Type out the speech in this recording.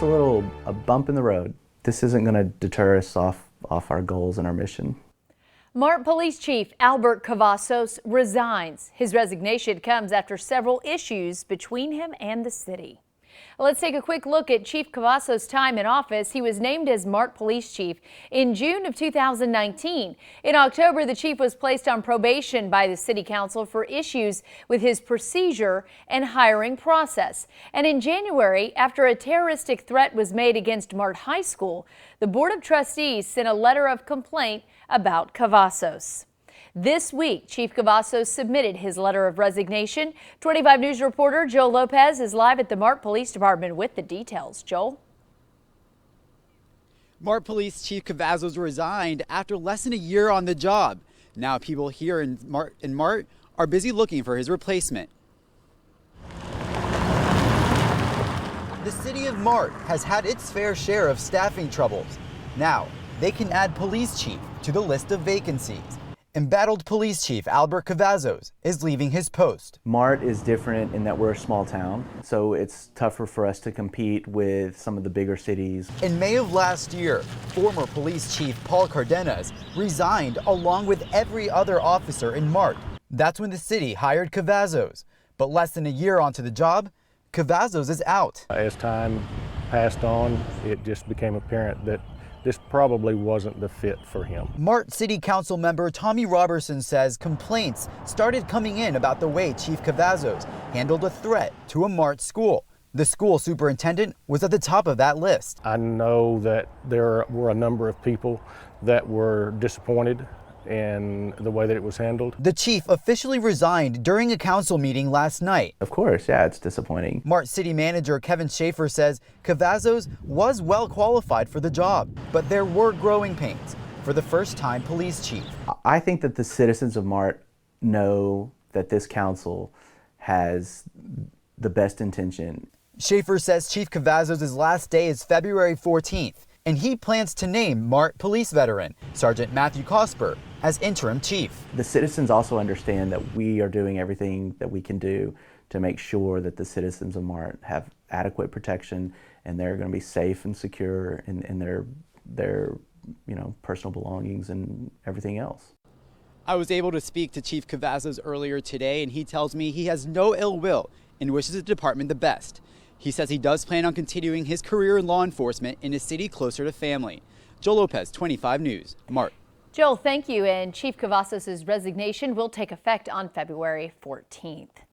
just a bump in the road. This isn't going to deter us off our goals and our mission. Mart Police Chief Albert Cavazos resigns. His resignation comes after several issues between him and the city. Let's take a quick look at Chief Cavazos' time in office. He was named as Mart Police Chief in June of 2019. In October, the chief was placed on probation by the City Council for issues with his procedure and hiring process. And in January, after a terroristic threat was made against Mart High School, the Board of Trustees sent a letter of complaint about Cavazos. This week, Chief Cavazos submitted his letter of resignation. 25 News reporter Joel Lopez is live at the Mart Police Department with the details. Joel? Mart Police Chief Cavazos resigned after less than a year on the job. Now people here in Mart are busy looking for his replacement. The city of Mart has had its fair share of staffing troubles. Now they can add police chief to the list of vacancies. Embattled Police Chief Albert Cavazos is leaving his post. Mart is different in that we're a small town, so it's tougher for us to compete with some of the bigger cities. In May of last year, former Police Chief Paul Cardenas resigned along with every other officer in Mart. That's when the city hired Cavazos. But less than a year onto the job, Cavazos is out. As time passed on, it just became apparent that this probably wasn't the fit for him. Mart City Council member Tommy Robertson says complaints started coming in about the way Chief Cavazos handled a threat to a Mart school. The school superintendent was at the top of that list. I know that there were a number of people that were disappointed in the way that it was handled. The chief officially resigned during a council meeting last night. Of course, yeah, it's disappointing. Mart City Manager Kevin Schaefer says Cavazos was well qualified for the job, but there were growing pains for the first-time police chief. I think that the citizens of Mart know that this council has the best intention. Schaefer says Chief Cavazos' last day is February 14th, and he plans to name Mart police veteran Sergeant Matthew Cosper as interim chief. The citizens also understand that we are doing everything that we can do to make sure that the citizens of Mart have adequate protection and they're going to be safe and secure in their personal belongings and everything else. I was able to speak to Chief Cavazos earlier today, and he tells me he has no ill will and wishes the department the best. He says he does plan on continuing his career in law enforcement in a city closer to family. Joel Lopez, 25 News, Mart. Joel, thank you. And Chief Cavazos' resignation will take effect on February 14th.